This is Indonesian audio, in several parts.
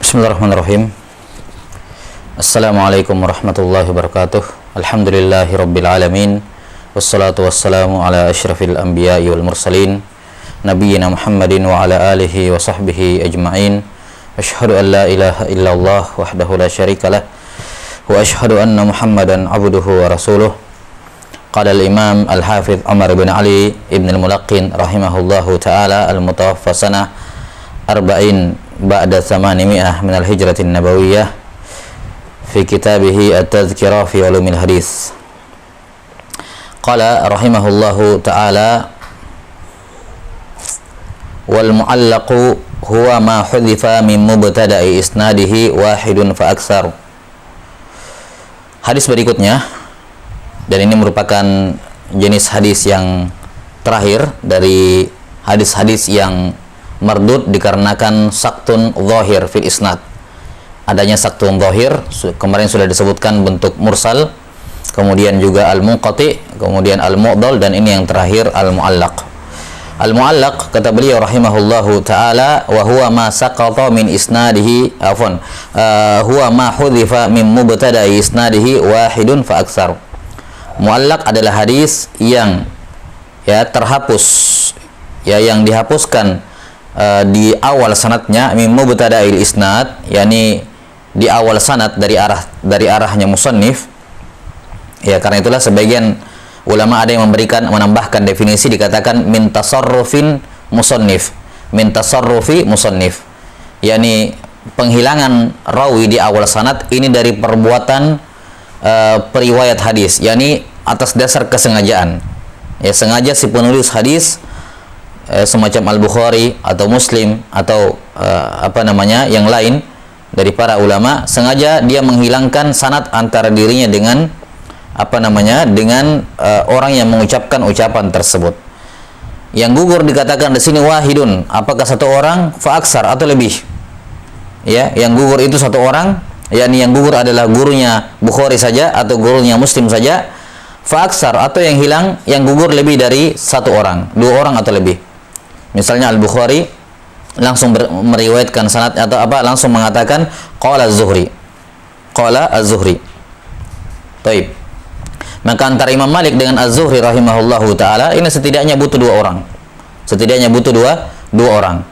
Bismillahirrahmanirrahim. Assalamualaikum warahmatullahi wabarakatuh. Alhamdulillahi rabbil alamin. Wassalatu wassalamu ala asyrafil anbiya'i wal mursalin nabiyyina Muhammadin wa ala alihi wa sahbihi ajma'in. Asyhadu an la ilaha illallah wahdahu la syarikalah wa asyhadu anna Muhammadan abduhu wa rasuluh. Qala al-imam al-hafidh Umar bin Ali ibn al-Mulaqqin rahimahullahu ta'ala al-mutawaffa sanah arba'in ba'da 800 min al-hijratin nabawiyah fi kitabihi at-tadhkirah fi ulumil hadis. Qala rahimahullahu ta'ala wal mu'allaqu huwa ma hudhifa min mubtada'i isnadihi wahidun fa aksar. Hadis berikutnya, dan ini merupakan jenis hadis yang terakhir dari hadis-hadis yang mardud dikarenakan saktun zahir fil isnad. Adanya saktun zahir, kemarin sudah disebutkan bentuk mursal, kemudian juga al-munqati, kemudian al-mu'dal, dan ini yang terakhir al-mu'allaq. Al-mu'allaq, kata beliau rahimahullahu ta'ala, wa huwa ma saqata min isnadihi huwa ma hudhifa min mubtada'i isnadihi wahidun fa aksar. Mu'allaq adalah hadis yang terhapus, yang dihapuskan di awal sanadnya min mubtada'il isnad, yakni di awal sanad dari arahnya musannif. Ya, karena itulah sebagian ulama ada yang menambahkan definisi, dikatakan min tasarrufin musannif, min tasarrufi musannif, yakni penghilangan rawi di awal sanad ini dari perbuatan periwayat hadis, yakni atas dasar kesengajaan. Ya, sengaja si penulis hadis semacam Al-Bukhari atau Muslim atau yang lain dari para ulama, sengaja dia menghilangkan sanad antara dirinya dengan orang yang mengucapkan ucapan tersebut. Yang gugur dikatakan di sini wahidun, apakah satu orang, fa aksar atau lebih. Ya, yang gugur itu satu orang, yakni yang gugur adalah gurunya Bukhari saja atau gurunya Muslim saja. Fa aksar atau yang hilang, yang gugur lebih dari satu orang, dua orang atau lebih. Misalnya Al-Bukhari langsung meriwayatkan sanad atau langsung mengatakan qala az-Zuhri. Qala az-Zuhri. Baik. Maka antara Imam Malik dengan Az-Zuhri rahimahullahu taala ini setidaknya butuh dua orang. Setidaknya butuh dua orang.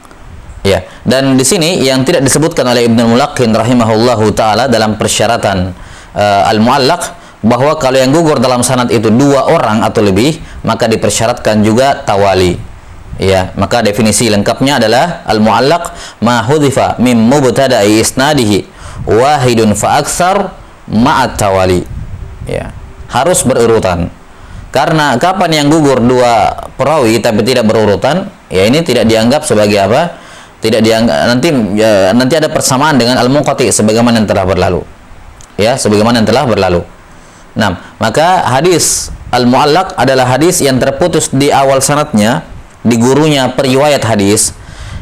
Ya, dan di sini yang tidak disebutkan oleh Ibnu Mulaqqin rahimahullahu taala dalam persyaratan al-mu'allaq, bahwa kalau yang gugur dalam sanad itu dua orang atau lebih, maka dipersyaratkan juga tawali. Ya, maka definisi lengkapnya adalah al-mu'allaq ma hudhifa min mubtada'i isnadihi wahidun fa aksar ma'at tawali. Ya, harus berurutan. Karena kapan yang gugur dua perawi tapi tidak berurutan, ya ini tidak dianggap sebagai tidak dianggap, nanti ada persamaan dengan al-munqati sebagaimana yang telah berlalu. Ya, sebagaimana yang telah berlalu. Nah, maka hadis al-mu'allaq adalah hadis yang terputus di awal sanadnya, di gurunya periwayat hadis,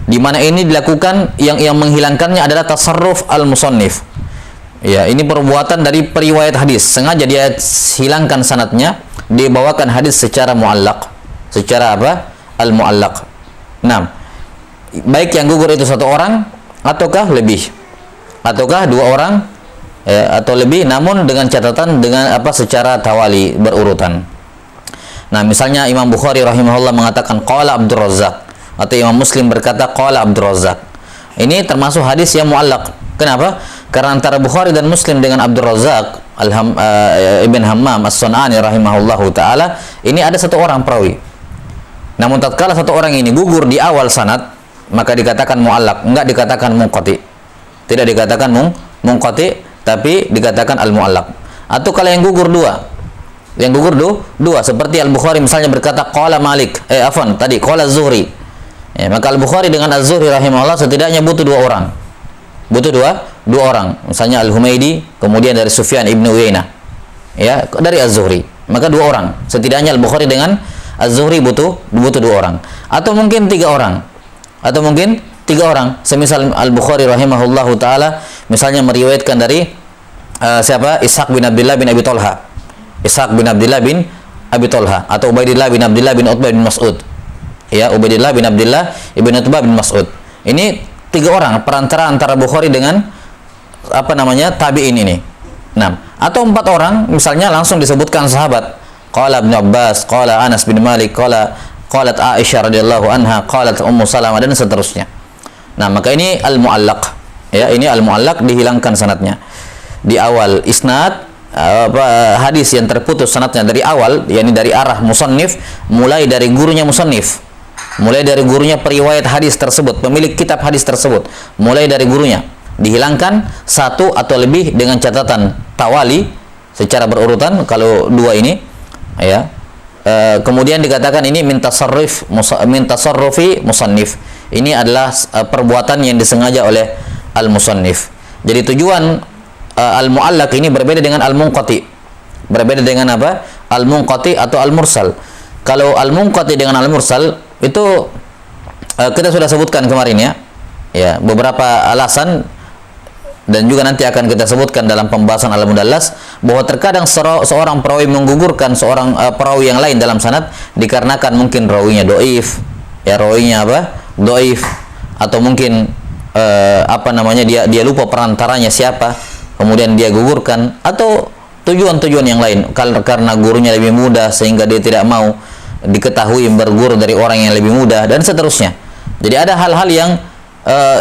di mana ini dilakukan yang menghilangkannya adalah tasarruf al-musannif. Ya, ini perbuatan dari periwayat hadis, sengaja dia hilangkan sanadnya, dibawakan hadis secara mu'allaq, secara al-mu'allaq. Nah, baik yang gugur itu satu orang ataukah lebih, ataukah dua orang atau lebih, namun dengan catatan secara tawali, berurutan. Nah, misalnya Imam Bukhari rahimahullah mengatakan qala Abdur Razzaq, atau Imam Muslim berkata qala Abdur Razzaq. Ini termasuk hadis yang mu'allaq. Kenapa? Karena antara Bukhari dan Muslim dengan Abdur Razzaq Ibn Hammam As-Sun'ani rahimahullahu taala ini ada satu orang perawi. Namun tatkala satu orang ini gugur di awal sanad, maka dikatakan mu'allaq, enggak dikatakan munqati. Tidak dikatakan munqati, tapi dikatakan al-mu'allaq. Atau kalau yang gugur dua, seperti Al-Bukhari misalnya berkata qala Malik, qala Az-Zuhri. Ya, maka Al-Bukhari dengan Az-Zuhri rahimahullah setidaknya butuh dua orang. Butuh dua orang. Misalnya Al-Humaidi, kemudian dari Sufyan ibn Uyainah. Ya, dari Az-Zuhri. Maka dua orang. Setidaknya Al-Bukhari dengan Az-Zuhri butuh dua orang. Atau mungkin tiga orang. Semisal Al-Bukhari rahimahullahu taala misalnya meriwayatkan dari Ishaq bin Abdullah bin Abi Thalha. Ishaq bin Abdullah bin Abi Thalha atau Ubaidillah bin Abdullah bin Utbah bin Mas'ud. Ya, Ubaidillah bin Abdullah ibn Utbah bin Mas'ud. Ini 3 orang perantara antara Bukhari dengan tabi'in ini. Nah, atau 4 orang misalnya langsung disebutkan sahabat. Qala Ibnu Abbas, qala Anas bin Malik, qalat Aisyah radhiyallahu anha, qalat Ummu Salamah dan seterusnya. Nah, maka ini al-mu'allaq. Ya, ini al-mu'allaq dihilangkan sanadnya. Di awal isnad hadis yang terputus sanadnya dari awal, yakni dari arah musannif, mulai dari gurunya musannif. Mulai dari gurunya periwayat hadis tersebut, pemilik kitab hadis tersebut, mulai dari gurunya dihilangkan satu atau lebih dengan catatan tawali secara berurutan kalau 2 ini, ya. Kemudian dikatakan ini min tasarrufi musannif. Ini adalah perbuatan yang disengaja oleh al-musannif. Jadi tujuan al-mu'allaq ini berbeda dengan al-munqati. Berbeda dengan apa? Al-munqati atau al-mursal. Kalau al-munqati dengan al-mursal itu kita sudah sebutkan kemarin, ya. Ya, beberapa alasan, dan juga nanti akan kita sebutkan dalam pembahasan al-mudallas, bahwa terkadang seorang perawi menggugurkan seorang perawi yang lain dalam sanad dikarenakan mungkin rawinya dhaif, ya, rawinya dhaif, atau mungkin dia lupa perantaranya siapa, kemudian dia gugurkan, atau tujuan-tujuan yang lain, karena gurunya lebih muda sehingga dia tidak mau diketahui berguru dari orang yang lebih muda, dan seterusnya. Jadi ada hal-hal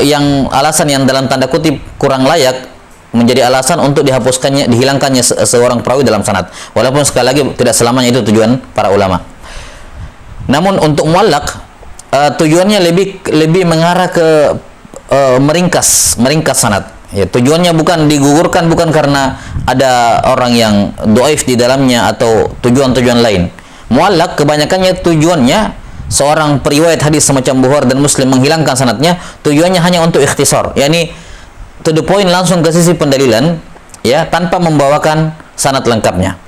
yang alasan yang dalam tanda kutip kurang layak menjadi alasan untuk dihilangkannya seorang perawi dalam sanad. Walaupun sekali lagi tidak selamanya itu tujuan para ulama. Namun untuk mu'allaq tujuannya lebih mengarah ke meringkas sanad. Ya, tujuannya bukan digugurkan, bukan karena ada orang yang dhaif di dalamnya atau tujuan-tujuan lain. Mu'allaq kebanyakannya tujuannya seorang periwayat hadis semacam Bukhari dan Muslim menghilangkan sanadnya, tujuannya hanya untuk ikhtisar, yakni to the point, langsung ke sisi pendalilan, ya, tanpa membawakan sanad lengkapnya.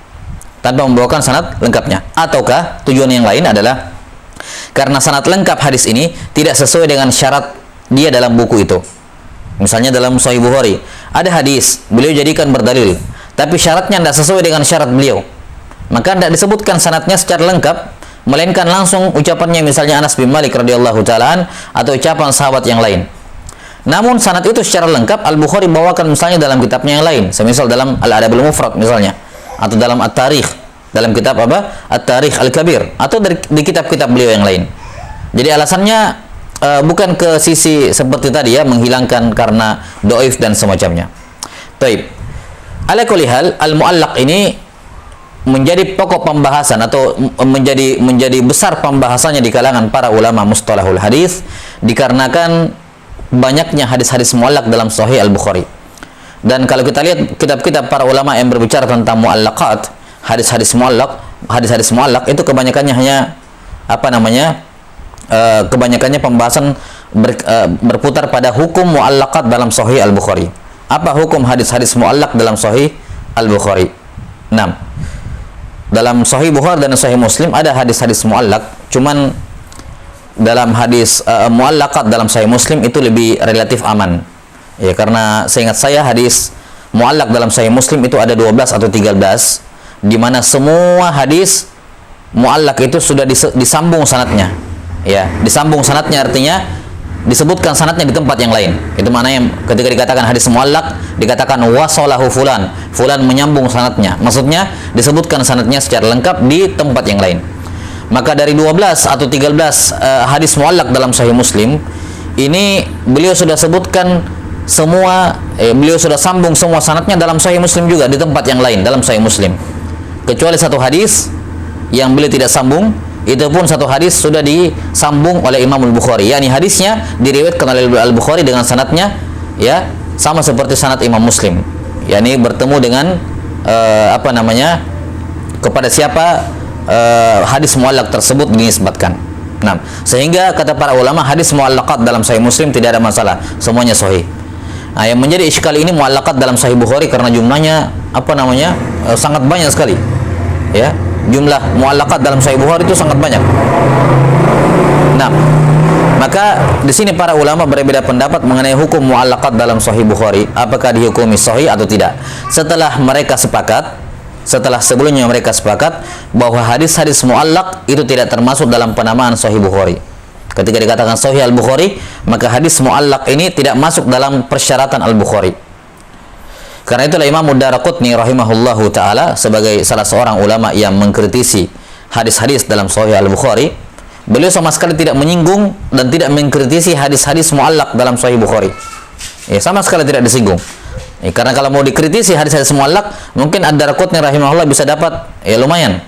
Ataukah tujuan yang lain adalah karena sanad lengkap hadis ini tidak sesuai dengan syarat dia dalam buku itu. Misalnya dalam Sahih Bukhari ada hadis beliau jadikan berdalil, tapi syaratnya tidak sesuai dengan syarat beliau, maka tidak disebutkan sanadnya secara lengkap, melainkan langsung ucapannya misalnya Anas bin Malik radhiyallahu ta'ala atau ucapan sahabat yang lain. Namun sanad itu secara lengkap Al-Bukhari bawakan misalnya dalam kitabnya yang lain, semisal dalam Al-Adabul Mufrad misalnya, atau dalam At-Tarikh, dalam kitab At-Tarikh Al-Kabir, atau di kitab-kitab beliau yang lain. Jadi alasannya bukan ke sisi seperti tadi, ya, menghilangkan karena dhaif dan semacamnya. Taib. Ala kulli hal, al-mu'allaq ini menjadi pokok pembahasan atau menjadi besar pembahasannya di kalangan para ulama mustalahul hadis dikarenakan banyaknya hadis-hadis mu'allaq dalam Sahih Al-Bukhari. Dan kalau kita lihat kitab-kitab para ulama yang berbicara tentang mu'allaqat, hadis-hadis mu'allaq itu kebanyakannya hanya kebanyakannya pembahasan berputar pada hukum mu'allaqat dalam Sahih Al-Bukhari. Apa hukum hadis-hadis mu'allaq dalam Sahih Al-Bukhari? 6. Dalam Sahih Bukhari dan Sahih Muslim ada hadis-hadis mu'allaq, cuman dalam hadis mu'allaqat dalam Sahih Muslim itu lebih relatif aman. Ya, karena seingat saya hadis mu'allaq dalam Sahih Muslim itu ada 12 atau 13, di mana semua hadis mu'allaq itu sudah disambung sanadnya. Ya, disambung sanadnya artinya disebutkan sanadnya di tempat yang lain. Itu maknanya ketika dikatakan hadis mu'allaq dikatakan wasalahu fulan menyambung sanadnya. Maksudnya disebutkan sanadnya secara lengkap di tempat yang lain. Maka dari 12 atau 13 hadis mu'allaq dalam Sahih Muslim ini beliau sudah sebutkan semua, beliau sudah sambung semua sanadnya dalam Sahih Muslim juga di tempat yang lain dalam Sahih Muslim. Kecuali satu hadis yang beliau tidak sambung, itu pun satu hadis sudah disambung oleh Imam Al-Bukhari, yakni hadisnya diriwayatkan oleh Al-Bukhari dengan sanadnya, ya, sama seperti sanad Imam Muslim, yakni bertemu dengan kepada siapa hadis mu'allaq tersebut dinisbatkan. Nah, sehingga kata para ulama hadis mu'allaqat dalam Sahih Muslim tidak ada masalah, semuanya sahih. Nah, yang menjadi iskal ini mu'allaqat dalam Sahih Bukhari karena jumlahnya sangat banyak sekali. Ya, jumlah mu'allaqat dalam Sahih Bukhari itu sangat banyak. Nah, maka di sini para ulama berbeda pendapat mengenai hukum mu'allaqat dalam Sahih Bukhari, apakah dihukumi sahih atau tidak. Setelah sebelumnya mereka sepakat bahwa hadis-hadis mu'allaq itu tidak termasuk dalam penamaan Sahih Bukhari. Ketika dikatakan Sahih Al-Bukhari, maka hadis mu'allaq ini tidak masuk dalam persyaratan Al-Bukhari. Karena itulah Imam Ad-Darqutni rahimahullahu taala sebagai salah seorang ulama yang mengkritisi hadis-hadis dalam Sahih Al-Bukhari, beliau sama sekali tidak menyinggung dan tidak mengkritisi hadis-hadis mu'allaq dalam Sahih Bukhari. Ya, sama sekali tidak disinggung. Ya, karena kalau mau dikritisi hadis-hadis mu'allaq, mungkin Ad-Darqutni rahimahullah bisa dapat ya lumayan.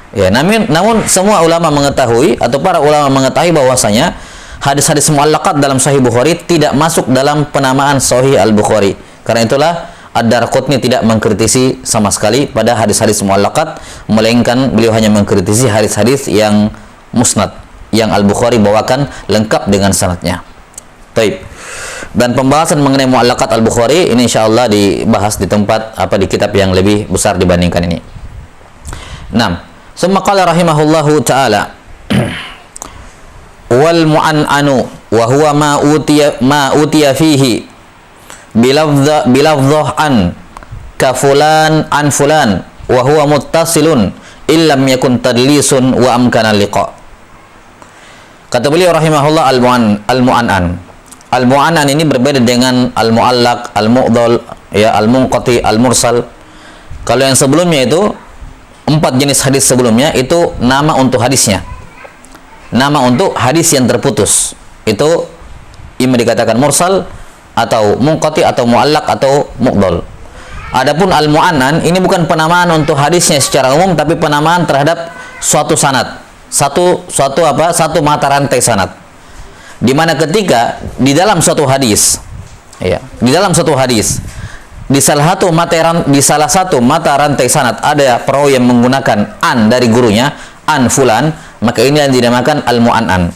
Ya, namun semua ulama mengetahui atau para ulama mengetahui bahwasanya hadis-hadis mu'allaqat dalam Sahih Bukhari tidak masuk dalam penamaan Sahih Al-Bukhari. Karena itulah Ad-Darqutni tidak mengkritisi sama sekali pada hadis-hadis mu'allaqat, melainkan beliau hanya mengkritisi hadis-hadis yang musnad, yang Al-Bukhari bawakan lengkap dengan sanadnya. Taib. Dan pembahasan mengenai mu'allaqat Al-Bukhari ini insyaallah dibahas di tempat di kitab yang lebih besar dibandingkan ini. 6. Summa qala rahimahullahu ta'ala wal mu'an'anu wa huwa ma utiya fihi bilafdhah an ka fulan an fulan wa huwa muttasilun illam yakun tadlisun wa amkana liqa. Kata beliau rahimahullah al-mu'an'an. Al-mu'an'an ini berbeda dengan al-mu'allaq, al-mu'dhal, ya, al-munqati, al-mursal. Kalau yang sebelumnya itu 4 jenis hadis sebelumnya itu nama untuk hadisnya. Nama untuk hadis yang terputus. Itu ima dikatakan mursal atau munqati atau mu'allaq atau mu'dhal. Adapun al-mu'annan ini bukan penamaan untuk hadisnya secara umum, tapi penamaan terhadap suatu sanad. Satu mata rantai sanad. Di mana ketika di dalam suatu hadis, ya, di salah satu mata rantai sanad ada perawi yang menggunakan an dari gurunya, an fulan, maka ini yang dinamakan al-mu'annan.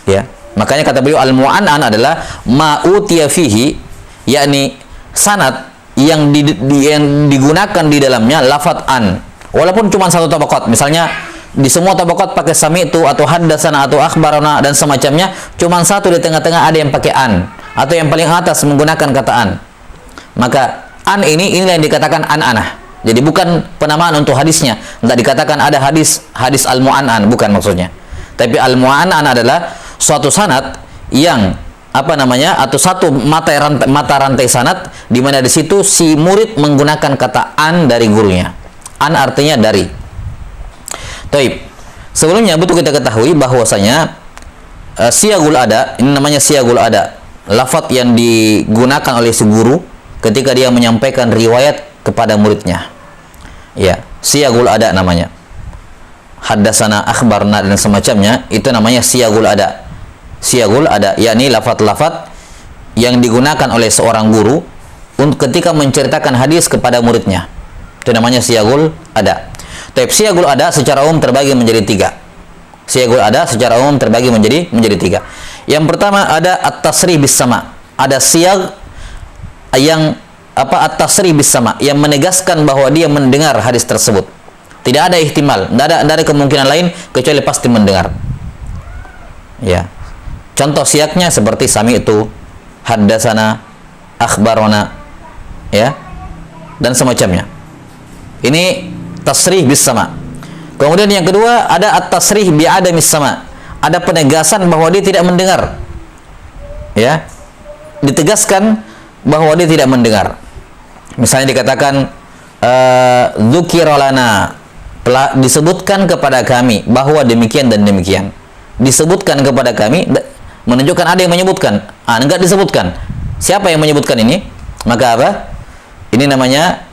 Ya. Makanya kata beliau al-mu'annan adalah ma'utiya fihi, yakni sanad yang digunakan di dalamnya lafaz an, walaupun cuma satu tabaqat. Misalnya di semua tabaqat pakai sami'tu atau haddatsana atau akhbarana dan semacamnya, cuma satu di tengah-tengah ada yang pakai an, atau yang paling atas menggunakan kata an. Maka an ini yang dikatakan an-anah. Jadi bukan penamaan untuk hadisnya. Tidak dikatakan ada hadis al-mu'annan, bukan maksudnya. Tapi al-mu'annan adalah suatu sanad yang atau satu mata rantai sanad di mana di situ si murid menggunakan kata an dari gurunya. An artinya dari. Taib. Sebelumnya butuh kita ketahui bahwasanya siyagul ada, ini namanya siyagul ada. Lafaz yang digunakan oleh si guru ketika dia menyampaikan riwayat kepada muridnya. Ya, siyagul ada namanya. Haddatsana, akhbarna dan semacamnya, itu namanya siyagul ada. Siyagul ada, yakni lafaz-lafaz yang digunakan oleh seorang guru untuk ketika menceritakan hadis kepada muridnya. Itu namanya siyagul ada. Tapi siyagul ada secara umum terbagi menjadi 3. Siyagul ada secara umum terbagi menjadi 3. Yang pertama ada at-tasrih bis sama. Ada siyag yang at-tasrih bis sama, yang menegaskan bahwa dia mendengar hadis tersebut. Tidak ada ihtimal, tidak ada kemungkinan lain kecuali pasti mendengar. Ya. Contoh siyaknya seperti sami'tu, haddatsana, akhbarana, ya, dan semacamnya. Ini tasrih bis sama. Kemudian yang kedua ada at-tasrih bi adamis sama. Ada penegasan bahwa dia tidak mendengar. Ya. Ditegaskan bahwa dia tidak mendengar. Misalnya dikatakan dzukira lana, telah disebutkan kepada kami bahwa demikian dan demikian. Disebutkan kepada kami menunjukkan ada yang menyebutkan. Enggak disebutkan. Siapa yang menyebutkan ini? Maka apa? Ini namanya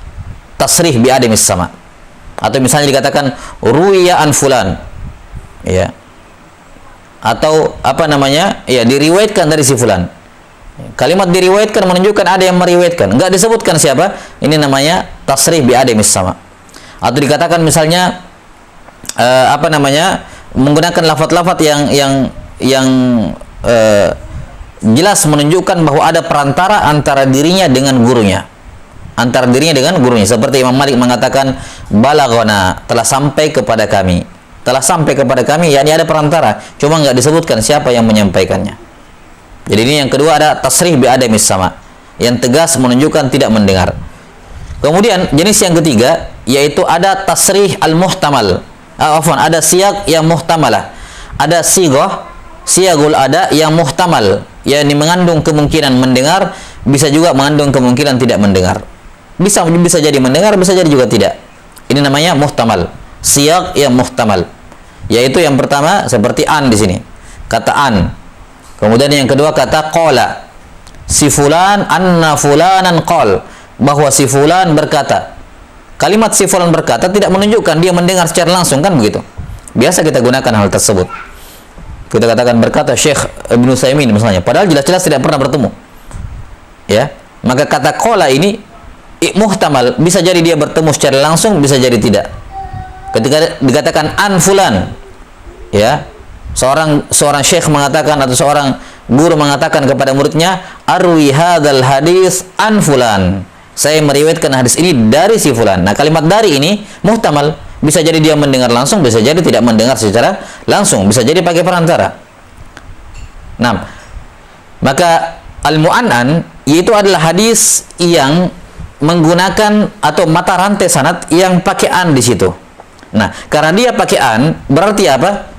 tasrih bi adamis sama. Atau misalnya dikatakan ruwiya an fulan. Ya. Atau ya, diriwayatkan dari si fulan. Kalimat diriwayatkan menunjukkan ada yang meriwayatkan. Enggak disebutkan siapa. Ini namanya tasrih bi adamis sama. Atau dikatakan misalnya menggunakan lafaz-lafaz yang jelas menunjukkan bahwa ada perantara antara dirinya dengan gurunya. Seperti Imam Malik mengatakan balaghana, telah sampai kepada kami. Yakni ada perantara, cuma enggak disebutkan siapa yang menyampaikannya. Jadi ini yang kedua ada tasrih bi adamis sama, yang tegas menunjukkan tidak mendengar. Kemudian jenis yang ketiga yaitu ada tasrih al-muhtamal. Ada siyaq yang muhtamalah. Ada sighah siyagul ada yang muhtamal, yakni mengandung kemungkinan mendengar, bisa juga mengandung kemungkinan tidak mendengar. Bisa jadi mendengar, bisa jadi juga tidak. Ini namanya muhtamal. Siyag yang muhtamal. Yaitu yang pertama seperti an di sini. Kata an. Kemudian yang kedua kata qala. Si fulan anna fulanan qal, bahwa si fulan berkata. Kalimat si fulan berkata tidak menunjukkan dia mendengar secara langsung, kan begitu. Biasa kita gunakan hal tersebut. Kita katakan berkata Syekh Ibnu Utsaimin misalnya, padahal jelas-jelas tidak pernah bertemu. Ya, maka kata qala ini muhtamal, bisa jadi dia bertemu secara langsung, bisa jadi tidak. Ketika dikatakan an fulan, ya, seorang syekh mengatakan atau seorang guru mengatakan kepada muridnya, arwi hadzal hadis an fulan. Saya meriwayatkan hadis ini dari si fulan. Nah, kalimat dari ini muhtamal, bisa jadi dia mendengar langsung, bisa jadi tidak mendengar secara langsung, bisa jadi pakai perantara. Nah, maka al-mu'annan yaitu adalah hadis yang menggunakan atau mata rantai sanad yang pakai an di situ. Nah, karena dia pakai an, berarti apa?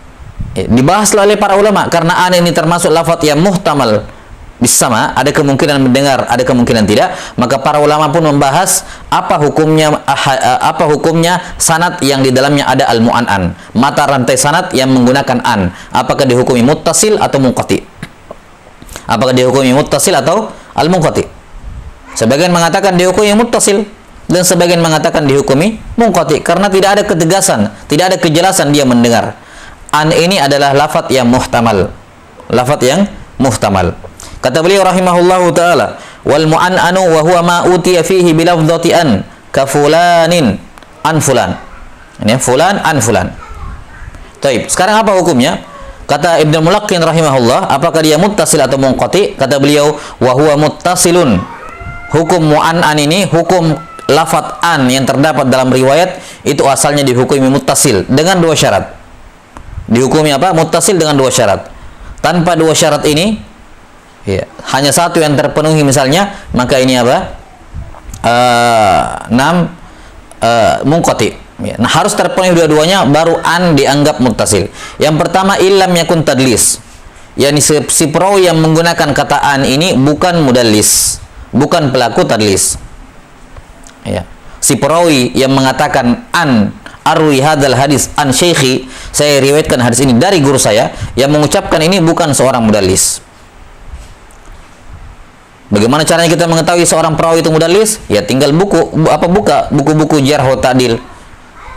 Dibahas oleh para ulama, karena an ini termasuk lafaz yang muhtamal bisama, ada kemungkinan mendengar, ada kemungkinan tidak, maka para ulama pun membahas apa hukumnya sanad yang di dalamnya ada al-mu'annan, mata rantai sanad yang menggunakan an, apakah dihukumi muttasil atau munqati, apakah dihukumi muttasil atau al-munqati. Sebagian mengatakan dihukumi muttasil dan sebagian mengatakan dihukumi munqati, karena tidak ada ketegasan, tidak ada kejelasan dia mendengar. An ini adalah lafaz yang muhtamal, lafaz yang muhtamal. Kata beliau rahimahullahu taala, wal mu'annanu wa huwa ma utiya fihi bi lafdhati an ka fulanin an fulan. Ini fulan an fulan. Baik, sekarang apa hukumnya? Kata Ibnu Mulaqqin rahimahullah, apakah dia muttasil atau munqati? Kata beliau, wa huwa muttasilun. Hukum mu'annan ini, hukum lafaz an yang terdapat dalam riwayat itu asalnya dihukumi muttasil dengan dua syarat. Dihukumi apa? Muttasil dengan dua syarat. Tanpa dua syarat ini, ya, hanya satu yang terpenuhi misalnya, maka ini apa? Munqati. Ya, nah, harus terpenuhi dua-duanya baru an dianggap muttasil. Yang pertama, illam yakun tadlis. Yani si perawi yang menggunakan kata an ini bukan mudallis, bukan pelaku tadlis. Ya. Si perawi yang mengatakan an arwi hadzal hadis an syekhi, saya riwayatkan hadis ini dari guru saya, yang mengucapkan ini bukan seorang mudallis. Bagaimana caranya kita mengetahui seorang perawi itu mudallis? Ya tinggal buka buku-buku jarh wa ta'dil.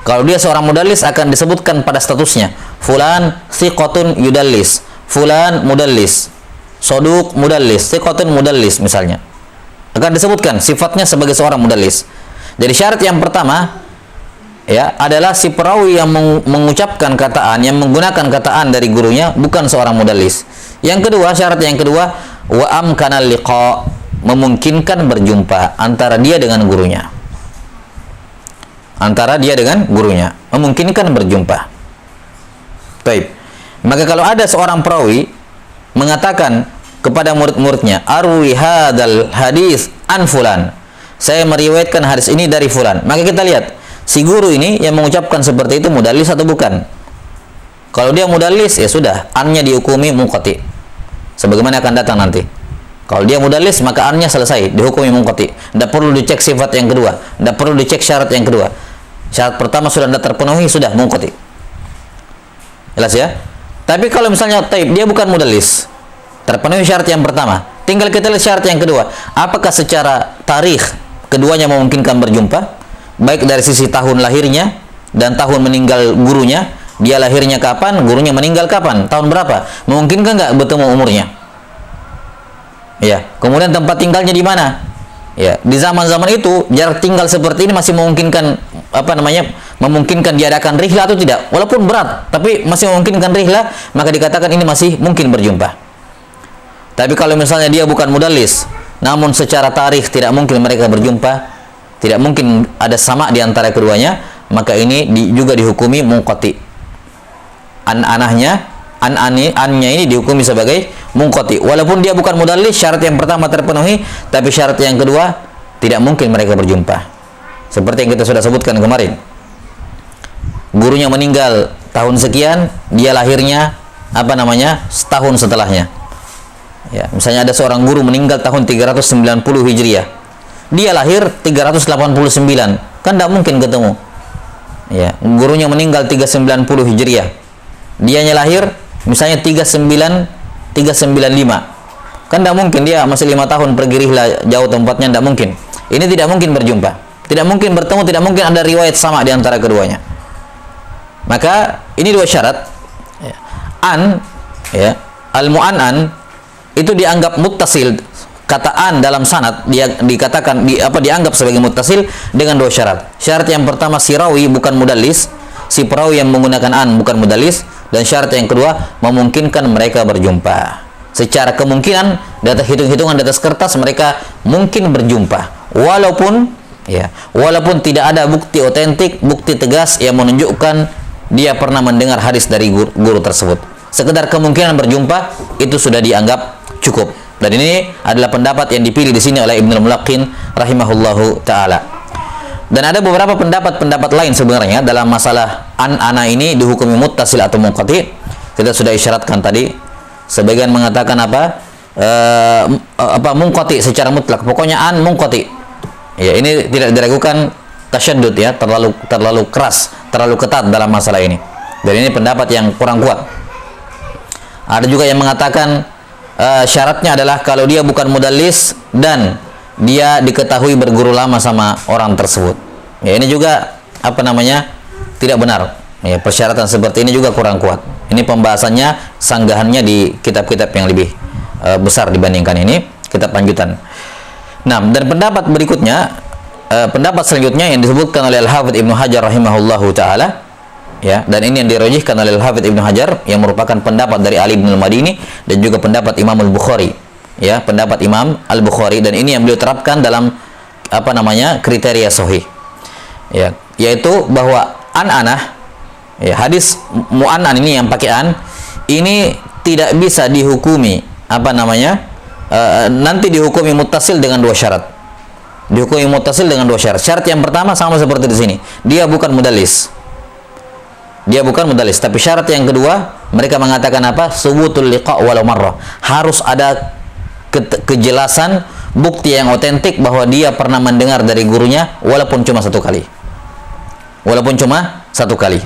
Kalau dia seorang mudallis akan disebutkan pada statusnya, fulan thiqatun yudallis, fulan mudallis, saduq mudallis, thiqatun mudallis misalnya. Akan disebutkan sifatnya sebagai seorang mudallis. Jadi syarat yang pertama ya adalah si perawi yang mengucapkan kataan, yang menggunakan kataan dari gurunya bukan seorang mudallis. Yang kedua, syarat yang kedua, wa amkanal liqa, memungkinkan berjumpa antara dia dengan gurunya. Antara dia dengan gurunya, memungkinkan berjumpa. Baik. Maka kalau ada seorang perawi mengatakan kepada murid-muridnya, arwi hadzal hadis an fulan, saya meriwayatkan hadis ini dari fulan, maka kita lihat si guru ini yang mengucapkan seperti itu mudallis atau bukan. Kalau dia mudallis, ya sudah, an-nya dihukumi munqati, sebagaimana akan datang nanti. Kalau dia mudallis, maka an-nya selesai, dihukumi munqati. Tidak perlu dicek sifat yang kedua, tidak perlu dicek syarat yang kedua. Syarat pertama sudah tidak terpenuhi, sudah munqati. Jelas ya? Tapi kalau misalnya dia bukan mudallis, terpenuhi syarat yang pertama, tinggal kita lihat syarat yang kedua. Apakah secara tarikh keduanya memungkinkan berjumpa? Baik dari sisi tahun lahirnya dan tahun meninggal gurunya. Dia lahirnya kapan, gurunya meninggal kapan, tahun berapa? Memungkinkan nggak bertemu umurnya? Ya. Kemudian tempat tinggalnya di mana? Ya. Di zaman-zaman itu jarak tinggal seperti ini masih memungkinkan memungkinkan diadakan rihlah atau tidak? Walaupun berat, tapi masih memungkinkan rihlah, maka dikatakan ini masih mungkin berjumpa. Tapi kalau misalnya dia bukan mudallis, namun secara tarikh tidak mungkin mereka berjumpa, tidak mungkin ada sama di antara keduanya, maka ini juga dihukumi munqati. Annya ini dihukumi sebagai munqati. Walaupun dia bukan mudallis, syarat yang pertama terpenuhi, tapi syarat yang kedua tidak mungkin mereka berjumpa. Seperti yang kita sudah sebutkan kemarin. Gurunya meninggal tahun sekian, dia lahirnya apa namanya, setahun setelahnya. Ya, misalnya ada seorang guru meninggal tahun 390 Hijriah. Dia lahir 389. Kan tidak mungkin ketemu. Ya, gurunya meninggal 390 Hijriah. Dianya lahir misalnya 395. Kan tidak mungkin, dia masih 5 tahun pergi rihlah jauh tempatnya, tidak mungkin. Ini tidak mungkin berjumpa. Tidak mungkin bertemu, tidak mungkin ada riwayat sama di antara keduanya. Maka ini dua syarat. Ya. Ya, al-mu'an'an itu dianggap muttasil, kata an dalam sanad dia dikatakan dianggap sebagai muttasil dengan dua syarat. Syarat yang pertama, si rawi bukan mudallis, si perawi yang menggunakan an bukan mudallis, dan syarat yang kedua memungkinkan mereka berjumpa. Secara kemungkinan di atas hitung-hitungan di atas kertas mereka mungkin berjumpa, walaupun tidak ada bukti otentik, bukti tegas yang menunjukkan dia pernah mendengar hadis dari guru tersebut. Sekedar kemungkinan berjumpa itu sudah dianggap cukup. Dan ini adalah pendapat yang dipilih di sini oleh Ibnul Mulaqqin rahimahullahu taala. Dan ada beberapa pendapat lain sebenarnya dalam masalah ana ini dihukumi muttasil atau munqati. Kita sudah isyaratkan tadi. Sebagian mengatakan munqati secara mutlak. Pokoknya an munqati. Ya, ini tidak diragukan tasyaddud ya, terlalu keras, terlalu ketat dalam masalah ini. Dan ini pendapat yang kurang kuat. Ada juga yang mengatakan syaratnya adalah kalau dia bukan mudallis dan dia diketahui berguru lama sama orang tersebut. Ya, ini juga tidak benar. Ya, persyaratan seperti ini juga kurang kuat. Ini pembahasannya, sanggahannya di kitab-kitab yang lebih besar dibandingkan ini, kitab lanjutan. Nah, dan pendapat berikutnya, pendapat selanjutnya yang disebutkan oleh Al-Hafidz Ibnu Hajar rahimahullahu taala, ya, dan ini yang dirajihkan oleh Al-Hafidz Ibnu Hajar yang merupakan pendapat dari Ali bin Al-Madini dan juga pendapat Imam Al-Bukhari, ya, pendapat Imam Al-Bukhari, dan ini yang beliau terapkan dalam kriteria sahih, ya, yaitu bahwa an-anah, ya, hadis mu'an'an ini yang pakai an ini tidak bisa dihukumi nanti dihukumi muttasil dengan dua syarat. Dihukumi muttasil dengan dua syarat. Syarat yang pertama sama seperti di sini, dia bukan mudallis. Dia bukan mudallis, tapi syarat yang kedua mereka mengatakan subutul liqa walau marrah. Harus ada kejelasan bukti yang otentik bahwa dia pernah mendengar dari gurunya walaupun cuma satu kali. Walaupun cuma satu kali.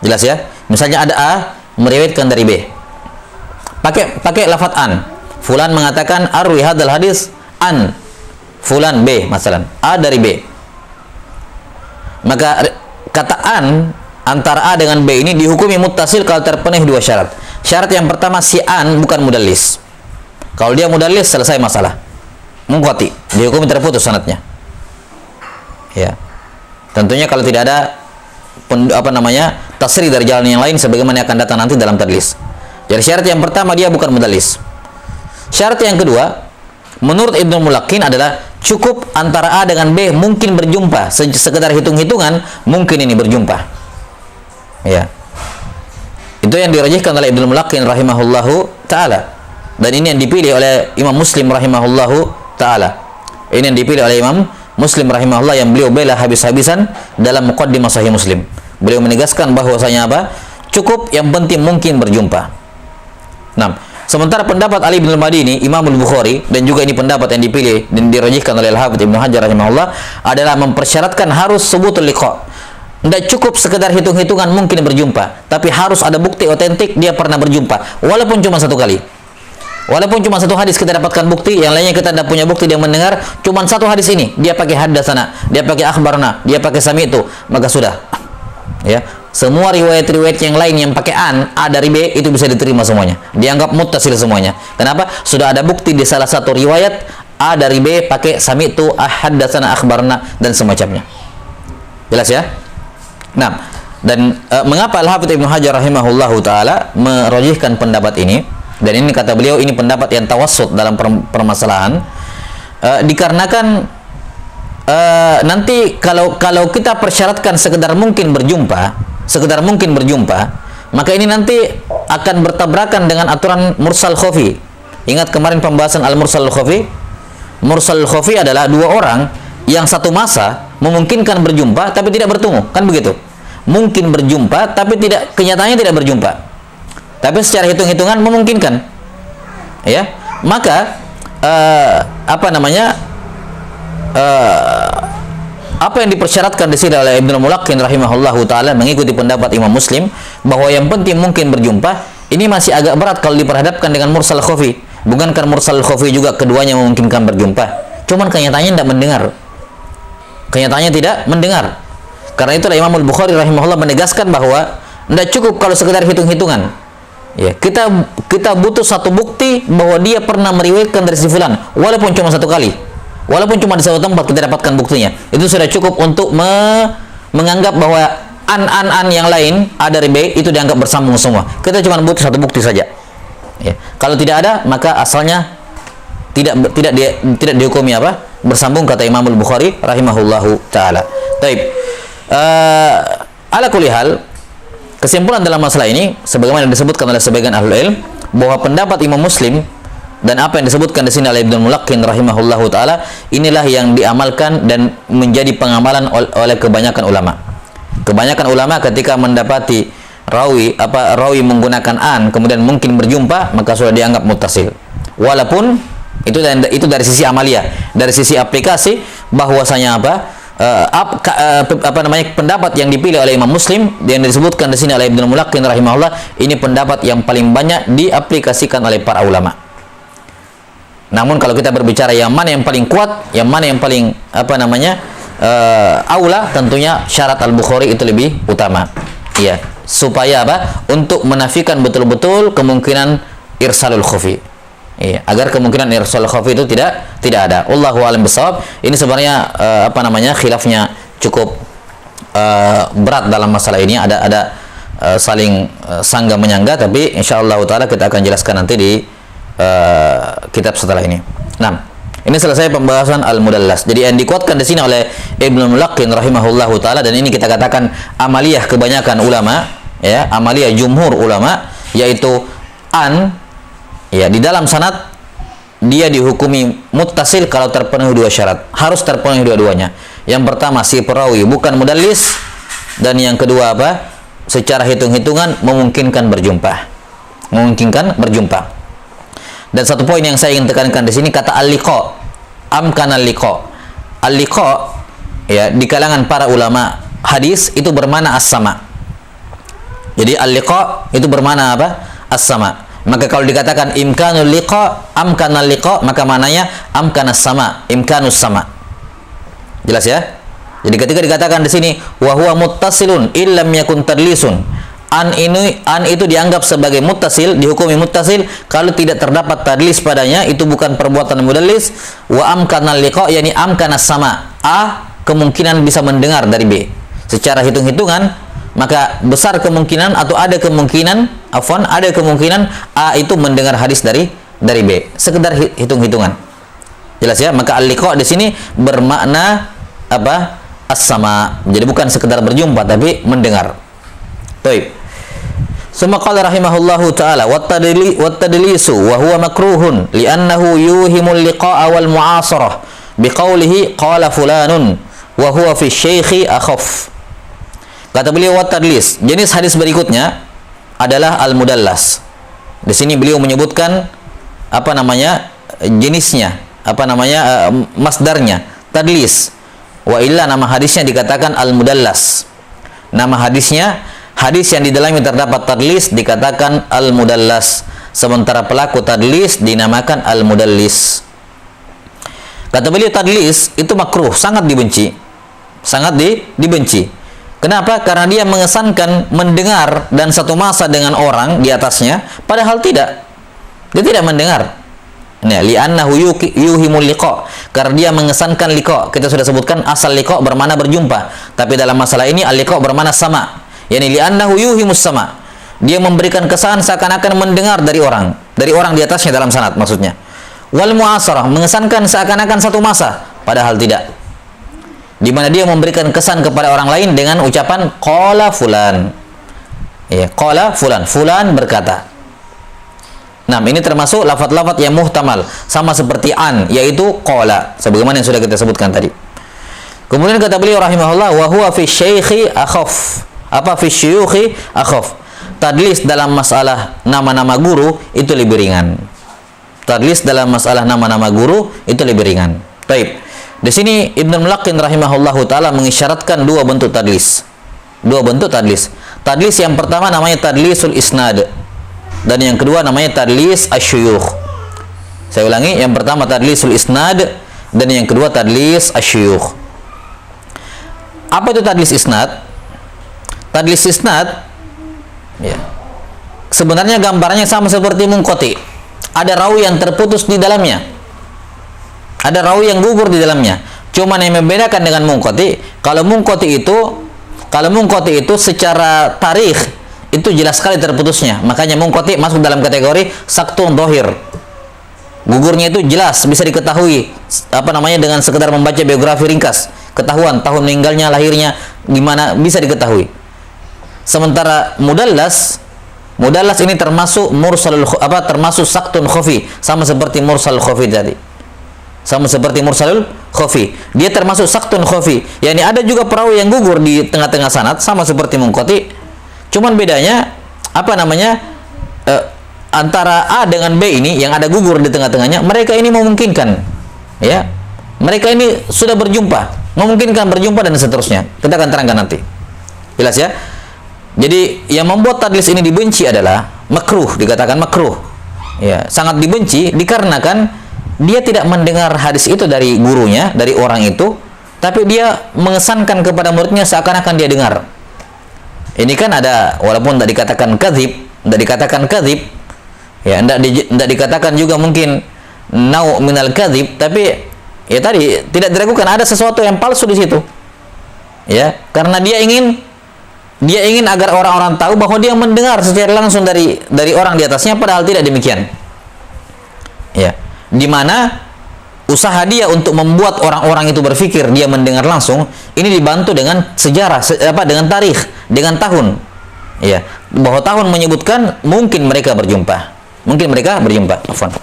Jelas ya? Misalnya ada A meriwayatkan dari B. Pakai lafaz an. Fulan mengatakan arwi hadzal hadis an fulan B, masalan. A dari B. Maka kata an antara A dengan B ini dihukumi muttasil kalau terpenuhi dua syarat. Syarat yang pertama, si an bukan mudallis. Kalau dia mudallis selesai masalah. Munqati, dihukumi terputus sanadnya. Ya. Tentunya kalau tidak ada tasrih dari jalan yang lain sebagaimana akan datang nanti dalam tadlis. Jadi syarat yang pertama dia bukan mudallis. Syarat yang kedua menurut Ibnu Mulaqqin adalah cukup antara A dengan B mungkin berjumpa, sekedar hitung-hitungan mungkin ini berjumpa. Ya. Itu yang dirajihkan oleh Ibnu Mulaqqin rahimahullahu taala. Dan ini yang dipilih oleh Imam Muslim rahimahullahu taala. Ini yang dipilih oleh Imam Muslim rahimahullah yang beliau bela habis-habisan dalam muqaddimah Sahih Muslim. Beliau menegaskan bahwasanya cukup yang penting mungkin berjumpa. Nah, sementara pendapat Ali bin Al-Madini, Imam Al-Bukhari, dan juga ini pendapat yang dipilih dan dirajihkan oleh Al-Hafidz Ibnu Hajar rahimahullah adalah mempersyaratkan harus subutul liqa. Tidak cukup sekedar hitung-hitungan mungkin berjumpa, tapi harus ada bukti otentik dia pernah berjumpa, walaupun cuma satu kali. Walaupun cuma satu hadis kita dapatkan bukti, yang lainnya kita tidak punya bukti dia mendengar, cuma satu hadis ini, dia pakai haddatsana, dia pakai akhbarna, dia pakai sami'tu, maka sudah. Ya, semua riwayat-riwayat yang lain yang pakai A dari B itu bisa diterima semuanya, dianggap muttasil semuanya. Kenapa? Sudah ada bukti di salah satu riwayat A dari B pakai sami'tu, haddatsana, akhbarna dan semacamnya. Jelas ya? Nah, dan mengapa Al-Hafidz Ibnu Hajar rahimahullahu taala merajihkan pendapat ini? Dan ini kata beliau ini pendapat yang tawassut dalam permasalahan, dikarenakan nanti kalau kita persyaratkan sekedar mungkin berjumpa, maka ini nanti akan bertabrakan dengan aturan mursal khafi. Ingat kemarin pembahasan al-mursal khafi? Mursal khafi adalah dua orang yang satu masa memungkinkan berjumpa tapi tidak bertemu, kan begitu? Mungkin berjumpa tapi kenyataannya tidak berjumpa. Tapi secara hitung-hitungan memungkinkan. Ya. Maka apa yang dipersyaratkan di sini oleh Ibnu Mulaqqin rahimahullahu taala mengikuti pendapat Imam Muslim bahwa yang penting mungkin berjumpa, ini masih agak berat kalau diperhadapkan dengan mursal khafi. Bukankah mursal khafi juga keduanya memungkinkan berjumpa? Cuman kenyataannya tidak mendengar. Kenyataannya tidak mendengar. Karena itulah Imam Al-Bukhari rahimahullah menegaskan bahwa tidak cukup kalau sekedar hitung-hitungan. Ya, kita butuh satu bukti bahwa dia pernah meriwayatkan dari si fulan, walaupun cuma satu kali, walaupun cuma di satu tempat kita dapatkan buktinya. Itu sudah cukup untuk menganggap bahwa an yang lain A dari B itu dianggap bersambung semua. Kita cuma butuh satu bukti saja. Ya. Kalau tidak ada, maka asalnya tidak dihukumi apa? Bersambung, kata Imam Al-Bukhari rahimahullahu taala. Baik. Ala kulli hal, kesimpulan dalam masalah ini sebagaimana disebutkan oleh sebagian ahlul ilm bahwa pendapat Imam Muslim dan apa yang disebutkan di sini oleh Ibnu Mulaqqin rahimahullahu taala inilah yang diamalkan dan menjadi pengamalan oleh kebanyakan ulama. Kebanyakan ulama ketika mendapati rawi menggunakan an kemudian mungkin berjumpa, maka sudah dianggap muttasil. Walaupun itu dari sisi amalia, dari sisi aplikasi bahwasanya pendapat yang dipilih oleh Imam Muslim yang disebutkan di sini oleh Ibnu Mulaqqin rahimahullah, ini pendapat yang paling banyak diaplikasikan oleh para ulama. Namun kalau kita berbicara yang mana yang paling kuat, yang mana yang paling aula, tentunya syarat Al-Bukhari itu lebih utama. Iya, supaya untuk menafikan betul-betul kemungkinan irsalul khafi. Iya, agar kemungkinan irsal khafi itu tidak ada. Wallahu a'lam bishawab. Ini sebenarnya khilafnya cukup berat dalam masalah ini. Ada saling sangga menyangga, tapi insyaallah taala kita akan jelaskan nanti di kitab setelah ini. Nah, ini selesai pembahasan al-mudallas. Jadi yang dikuatkan di sini oleh Ibnu Mulaqqin rahimahullahu taala, dan ini kita katakan amaliyah kebanyakan ulama, ya, amaliyah jumhur ulama, yaitu ya, di dalam sanad dia dihukumi muttasil kalau terpenuhi dua syarat. Harus terpenuhi dua-duanya. Yang pertama, si perawi bukan mudallis, dan yang kedua secara hitung-hitungan memungkinkan berjumpa. Dan satu poin yang saya ingin tekankan di sini, kata al-liqa, amkan al-liqa. Al-liqa, ya, di kalangan para ulama hadis itu bermakna as-sama. Jadi al-liqa itu bermakna as-sama. Maka kalau dikatakan imkanul liqa, amkanal liqa, maka maknanya amkanas sama, imkanus sama. Jelas ya? Jadi ketika dikatakan di sini wa huwa muttasilun illam yakun tadlisun, an itu dianggap sebagai muttasil, dihukumi muttasil kalau tidak terdapat tadlis padanya, itu bukan perbuatan mudallis. Wa amkanal liqa, yakni amkanas sama, A kemungkinan bisa mendengar dari B. Secara hitung-hitungan maka besar kemungkinan atau ada kemungkinan A itu mendengar hadis dari B. Sekedar hitung-hitungan. Jelas ya? Maka al-liqa di sini bermakna as-sama. Jadi bukan sekedar berjumpa tapi mendengar. Baik. Summa qala rahimahullahu taala wa tadlisu wa huwa makruhun li'annahu yuhimul liqa'a wal mu'asarah biqaulihi qala fulanun wa huwa fi syaikhi akhaf. Kata beliau wat-tadlis, jenis hadis berikutnya adalah al-mudallas. Di sini beliau menyebutkan jenisnya, masdarnya, tadlis. Wa illa nama hadisnya dikatakan al-mudallas. Nama hadisnya, hadis yang di dalamnya terdapat tadlis dikatakan al-mudallas, sementara pelaku tadlis dinamakan al-mudallis. Kata beliau tadlis itu makruh, sangat dibenci. Kenapa? Karena dia mengesankan mendengar dan satu masa dengan orang di atasnya, padahal tidak. Dia tidak mendengar. Nah, li'annahu yuhimul liqa. Karena dia mengesankan liqa. Kita sudah sebutkan asal liqa bermakna berjumpa. Tapi dalam masalah ini al-liqa bermakna sama. Yani li'annahu yuhimus sama. Dia memberikan kesan seakan-akan mendengar dari orang di atasnya dalam sanad maksudnya. Wal mu'asarah, mengesankan seakan-akan satu masa, padahal tidak. Di mana dia memberikan kesan kepada orang lain dengan ucapan qala fulan. Ya, qala fulan berkata. Nah, ini termasuk lafaz-lafaz yang muhtamal, sama seperti an, yaitu qala, sebagaimana yang sudah kita sebutkan tadi. Kemudian kata beliau rahimahullah wa huwa fi syaikhi akhaf. Fi syuyukhi akhaf. tadlis dalam masalah nama-nama guru itu lebih ringan. Tadlis dalam masalah nama-nama guru itu lebih ringan. Baik. Di sini Ibnu Mulaqqin rahimahullahu taala mengisyaratkan dua bentuk tadlis. Dua bentuk tadlis. Tadlis yang pertama namanya tadlisul isnad dan yang kedua namanya tadlis asyuyukh. Saya ulangi, yang pertama tadlisul isnad dan yang kedua tadlis asyuyukh. Apa itu tadlis isnad? Tadlis isnad ya. Sebenarnya gambarannya sama seperti munqati. Ada rawi yang terputus di dalamnya. Ada rawi yang gugur di dalamnya. Cuman yang membedakan dengan munqati, kalau munqati itu secara tarikh itu jelas sekali terputusnya. Makanya munqati masuk dalam kategori saktun dhahir. Gugurnya itu jelas, bisa diketahui dengan sekedar membaca biografi ringkas, ketahuan tahun meninggalnya, lahirnya gimana, bisa diketahui. Sementara mudallas ini termasuk termasuk saktun khafi, sama seperti mursal khafi tadi. Sama seperti mursalul khafi, dia termasuk saktun khafi. Yani ada juga perawi yang gugur di tengah-tengah sanad, sama seperti munqati. Cuman bedanya antara A dengan B ini yang ada gugur di tengah-tengahnya, mereka ini memungkinkan, ya, mereka ini sudah berjumpa, memungkinkan berjumpa dan seterusnya. Kita akan terangkan nanti. Jelas ya? Jadi yang membuat tadlis ini dibenci adalah makruh, dikatakan makruh. Ya, sangat dibenci dikarenakan dia tidak mendengar hadis itu dari gurunya, dari orang itu, tapi dia mengesankan kepada muridnya seakan-akan dia dengar. Ini kan ada, walaupun tidak dikatakan kadzib, ya, tidak dikatakan juga mungkin nau minal kadzib, tapi ya tadi tidak diragukan ada sesuatu yang palsu di situ. Ya, karena dia ingin agar orang-orang tahu bahwa dia mendengar secara langsung dari orang di atasnya, padahal tidak demikian. Ya. Di mana usaha dia untuk membuat orang-orang itu berpikir dia mendengar langsung, ini dibantu dengan sejarah, dengan tarikh, dengan tahun, ya, bahwa tahun menyebutkan mungkin mereka berjumpa, Afwan.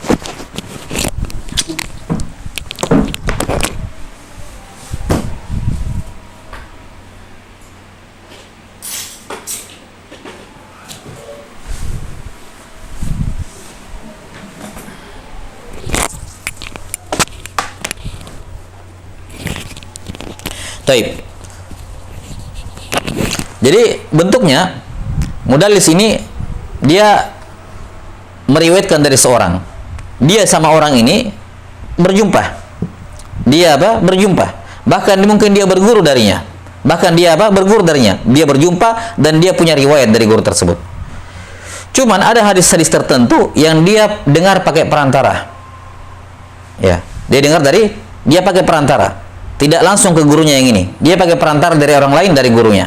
Taib. Jadi bentuknya mudallis ini dia meriwayatkan dari seorang. Dia sama orang ini berjumpa. Berjumpa. Bahkan mungkin dia berguru darinya. Dia berjumpa dan dia punya riwayat dari guru tersebut. Cuman ada hadis-hadis tertentu yang dia dengar pakai perantara. Ya, dia pakai perantara. Tidak langsung ke gurunya yang ini. Dia pakai perantara dari orang lain, dari gurunya.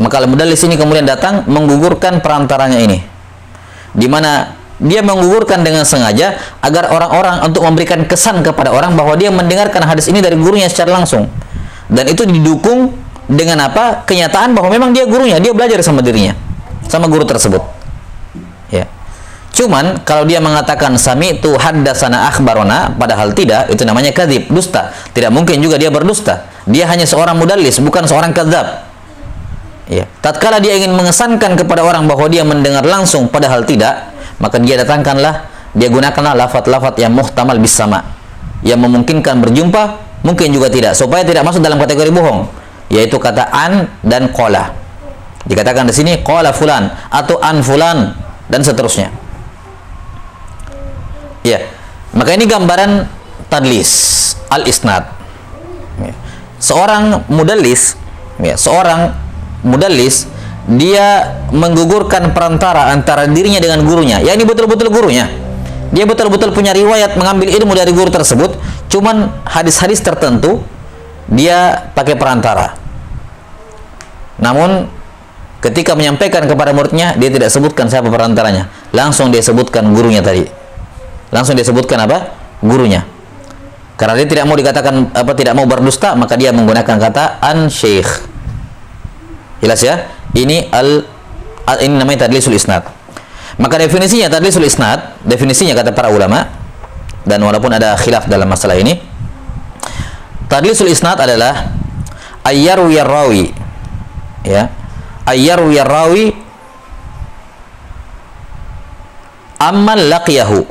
Maka mudallis ini kemudian datang menggugurkan perantaranya ini. Di mana dia menggugurkan dengan sengaja agar orang-orang untuk memberikan kesan kepada orang bahwa dia mendengarkan hadis ini dari gurunya secara langsung. Dan itu didukung dengan kenyataan bahwa memang dia gurunya, dia belajar sama dirinya, sama guru tersebut. Ya. Cuman kalau dia mengatakan sami'tu haddatsana akhbarona, padahal tidak, itu namanya kadzib, dusta. Tidak mungkin juga dia berdusta. Dia hanya seorang mudallis, bukan seorang kadzab. Ya. Tatkala dia ingin mengesankan kepada orang bahwa dia mendengar langsung padahal tidak, maka dia gunakanlah lafaz-lafaz yang muhtamal bis sama, yang memungkinkan berjumpa, mungkin juga tidak, supaya tidak masuk dalam kategori bohong, yaitu kata an dan qala. Dikatakan di sini qala fulan atau an fulan dan seterusnya. Ya, maka ini gambaran tadlis al-isnad. Ya. Seorang mudallis, dia menggugurkan perantara antara dirinya dengan gurunya. Ya, ini betul-betul gurunya. Dia betul-betul punya riwayat mengambil ilmu dari guru tersebut. Cuman hadis-hadis tertentu dia pakai perantara. Namun ketika menyampaikan kepada muridnya, dia tidak sebutkan siapa perantaranya. Langsung dia sebutkan gurunya tadi. Gurunya. Karena dia tidak mau dikatakan tidak mau berdusta, maka dia menggunakan kata an syekh. Jelas ya? Ini namanya tadlisul isnad. Maka definisinya tadlisul isnad, definisinya kata para ulama, dan walaupun ada khilaf dalam masalah ini, tadlisul isnad adalah ayyarwi rawi, ya, ayyarwi rawi amman laqiyahu.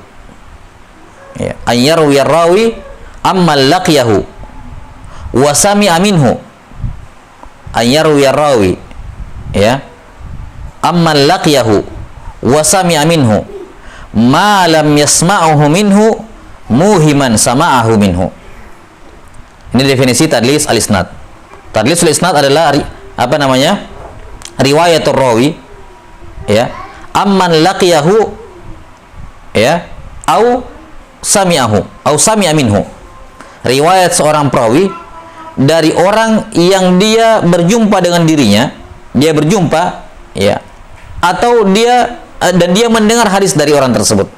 Ya, an yarwi rawi amman laqiyahu wa sami'a minhu. An yarwi rawi, ya, amman laqiyahu wa sami'a minhu ma lam yasma'uhu minhu muhiman sama'ahu minhu. Ini definisi tadlis al-isnad. Tadlis al-isnad adalah apa namanya? Riwayatul rawi, ya, amman laqiyahu, ya, au sami'ahu au sami'a minhu. Riwayat seorang perawi dari orang yang dia berjumpa dengan dirinya, dia berjumpa, ya, atau dia dan dia mendengar hadis dari orang tersebut.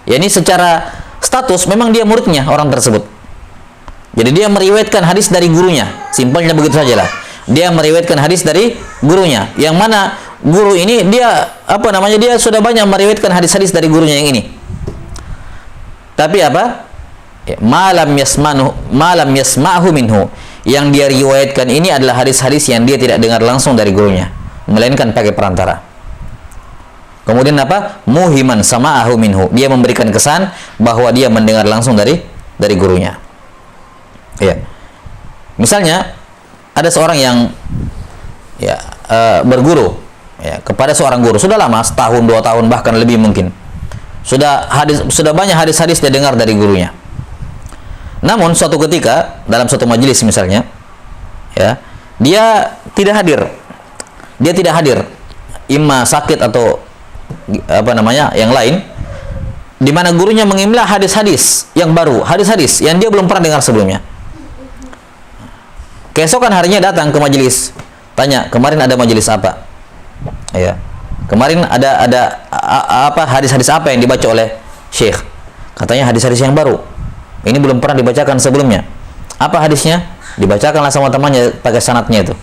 Ya, ini secara status memang dia muridnya orang tersebut. Jadi dia meriwayatkan hadis dari gurunya. Simpelnya begitu sajalah. Dia meriwayatkan hadis dari gurunya. Yang mana guru ini dia apa namanya? Dia sudah banyak meriwayatkan hadis-hadis dari gurunya yang ini. Tapi apa? Ya, malam yasma'hu minhu. Yang dia riwayatkan ini adalah hadis-hadis yang dia tidak dengar langsung dari gurunya, melainkan pakai perantara. Kemudian apa? Muhiman sama'ahu minhu. Dia memberikan kesan bahwa dia mendengar langsung dari gurunya. Ya. Misalnya ada seorang yang ya berguru, ya, kepada seorang guru sudah lama, setahun, 2 tahun, bahkan lebih mungkin. Sudah banyak hadis-hadis dia dengar dari gurunya. Namun suatu ketika dalam suatu majelis misalnya, ya, dia tidak hadir. Dia tidak hadir. Imma sakit atau apa namanya yang lain, di mana gurunya mengimla hadis-hadis yang baru, hadis-hadis yang dia belum pernah dengar sebelumnya. Keesokan harinya datang ke majelis, tanya, kemarin ada majelis apa? Ya, kemarin ada apa hadis-hadis apa yang dibaca oleh Syekh? Katanya hadis-hadis yang baru. Ini belum pernah dibacakan sebelumnya. Apa hadisnya? Dibacakanlah sama temannya pakai sanadnya itu.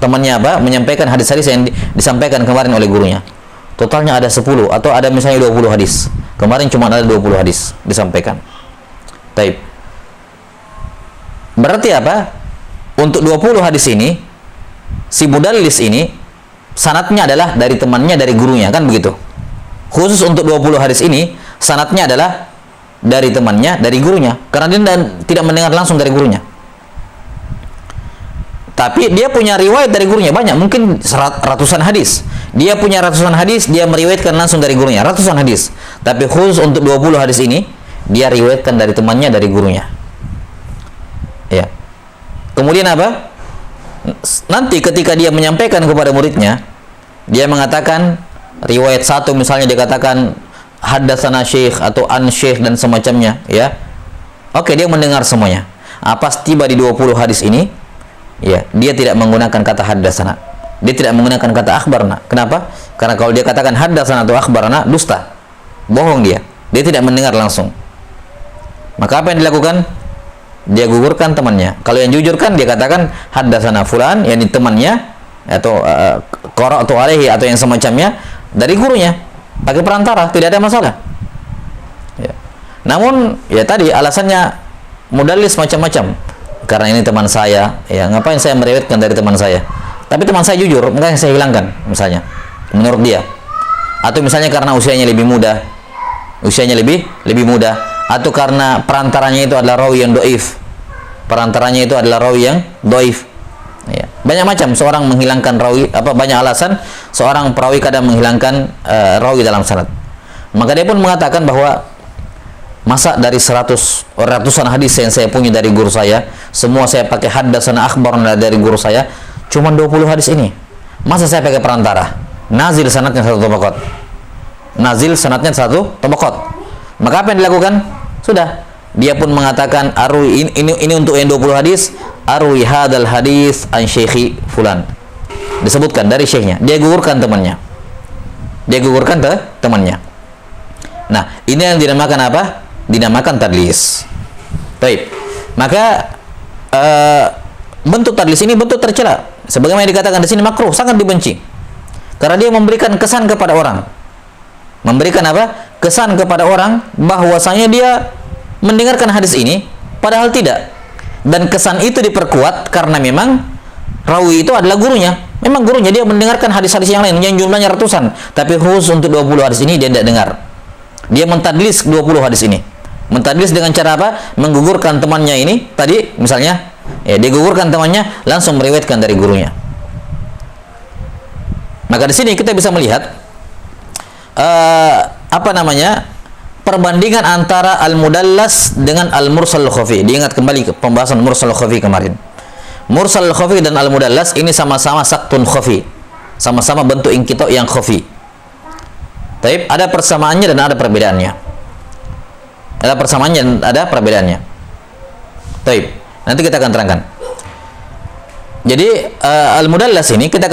Temannya menyampaikan hadis-hadis yang disampaikan kemarin oleh gurunya. Totalnya ada 10 atau ada misalnya 20 hadis. Kemarin cuma ada 20 hadis disampaikan. Taib. Berarti apa? Untuk 20 hadis ini, si mudallis ini sanadnya adalah dari temannya, dari gurunya, kan begitu. Khusus untuk 20 hadis ini, sanadnya adalah dari temannya, dari gurunya, karena dia tidak mendengar langsung dari gurunya. Tapi dia punya riwayat dari gurunya banyak, mungkin ratusan hadis. Dia punya ratusan hadis, dia meriwayatkan langsung dari gurunya, ratusan hadis. Tapi khusus untuk 20 hadis ini, dia riwayatkan dari temannya, dari gurunya. Ya. Kemudian apa? Nanti ketika dia menyampaikan kepada muridnya, dia mengatakan riwayat satu misalnya dia katakan haddatsana syekh atau an syekh dan semacamnya, ya. Oke, dia mendengar semuanya. Pas tiba di 20 hadis ini, ya, dia tidak menggunakan kata haddatsana. Dia tidak menggunakan kata akhbarna. Kenapa? Karena kalau dia katakan haddatsana atau akhbarna, dusta. Bohong dia. Dia tidak mendengar langsung. Maka apa yang dilakukan? Dia gugurkan temannya. Kalau yang jujur kan dia katakan haddatsana fulan, yakni temannya atau qara'tu alaihi atau yang semacamnya dari gurunya, pakai perantara, tidak ada masalah. Ya. Namun ya tadi alasannya mudallis macam-macam. Karena ini teman saya, ya ngapain saya meriwayatkan dari teman saya? Tapi teman saya jujur, makanya saya hilangkan misalnya. Menurut dia. Atau misalnya karena usianya lebih muda. Usianya lebih muda. Atau karena perantaranya itu adalah rawi yang doif, perantaranya itu adalah rawi yang doif. Ya. Banyak macam seorang menghilangkan rawi, banyak alasan seorang perawi kadang menghilangkan rawi dalam sanad. Maka dia pun mengatakan bahwa masa dari ratusan hadis yang saya punya dari guru saya, semua saya pakai haddatsana akhbarna dari guru saya, cuma 20 hadis ini. Masa saya pakai perantara? Nazil sanadnya satu tabaqat. Nazil sanadnya satu tabaqat. Maka apa yang dilakukan? Sudah, dia pun mengatakan arwi ini untuk yang 20 hadis, arwi hadal hadis an syekhi fulan. Disebutkan dari syekhnya. Dia gugurkan temannya. Nah, ini yang dinamakan apa? Dinamakan tadlis. Baik. Maka bentuk tadlis ini bentuk tercela. Sebagaimana dikatakan di sini makruh, sangat dibenci. Karena dia memberikan kesan kepada orang. Memberikan apa? Kesan kepada orang bahwasanya dia mendengarkan hadis ini padahal tidak. Dan kesan itu diperkuat karena memang rawi itu adalah gurunya. Memang gurunya, dia mendengarkan hadis-hadis yang lain yang jumlahnya ratusan, tapi khusus untuk 20 hadis ini dia tidak dengar. Dia mentadlis 20 hadis ini. Mentadlis dengan cara apa? Menggugurkan temannya ini tadi misalnya, ya dia gugurkan temannya langsung meriwayatkan dari gurunya. Maka di sini kita bisa melihat perbandingan antara al-mudallas dengan al-mursal khafi. Diingat kembali ke pembahasan mursal khafi kemarin. Mursal khafi dan al-mudallas ini sama-sama saktun khafi, sama-sama bentuk inqita yang khafi. Taib, ada persamaannya dan ada perbedaannya. Ada persamaannya dan ada perbedaannya. Taib, nanti kita akan terangkan. Jadi al-mudallas ini kita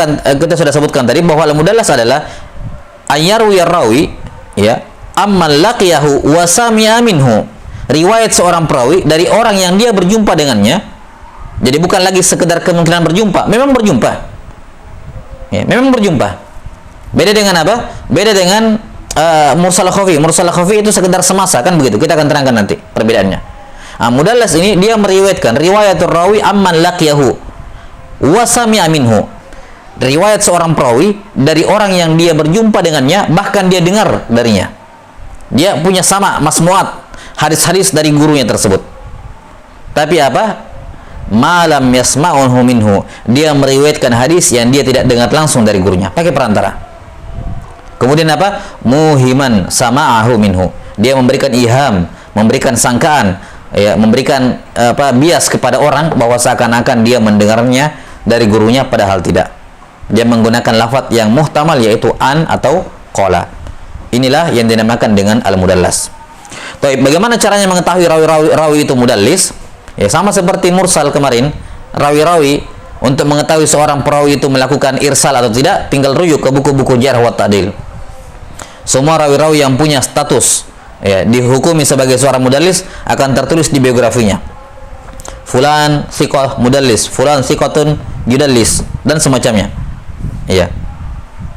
sudah sebutkan tadi bahwa al-mudallas adalah ayyarwi rawi, ya, amman laqiyahu wa sami'a minhu. Riwayat seorang perawi dari orang yang dia berjumpa dengannya. Jadi bukan lagi sekedar kemungkinan berjumpa, memang berjumpa. Ya, memang berjumpa. Beda dengan apa? Beda dengan mursal khafi. Mursal khafi itu sekedar semasa, kan begitu. Kita akan terangkan nanti perbedaannya. Mudallas ini dia meriwayatkan riwayatul rawi amman laqiyahu wa sami'a minhu. Riwayat seorang perawi dari orang yang dia berjumpa dengannya, bahkan dia dengar darinya. Dia punya sama masmuat hadis-hadis dari gurunya tersebut. Tapi apa? Malam yasma'uhu minhu. Dia meriwayatkan hadis yang dia tidak dengar langsung dari gurunya, pakai perantara. Kemudian apa? Muhiman sama'ahu minhu. Dia memberikan iham, memberikan sangkaan, ya, memberikan bias kepada orang bahwa seakan-akan dia mendengarnya dari gurunya, padahal tidak. Dia menggunakan lafaz yang muhtamal, yaitu an atau qala. Inilah yang dinamakan dengan al-mudallas. Baik, bagaimana caranya mengetahui rawi itu mudallis? Ya, sama seperti mursal kemarin, rawi-rawi untuk mengetahui seorang perawi itu melakukan irsal atau tidak, tinggal rujuk ke buku-buku jarh wa ta'dil. Semua rawi-rawi yang punya status, ya, dihukumi sebagai seorang mudallis akan tertulis di biografinya. Fulan thiqah mudallis, fulan thiqatun yudallis, dan semacamnya. Ya.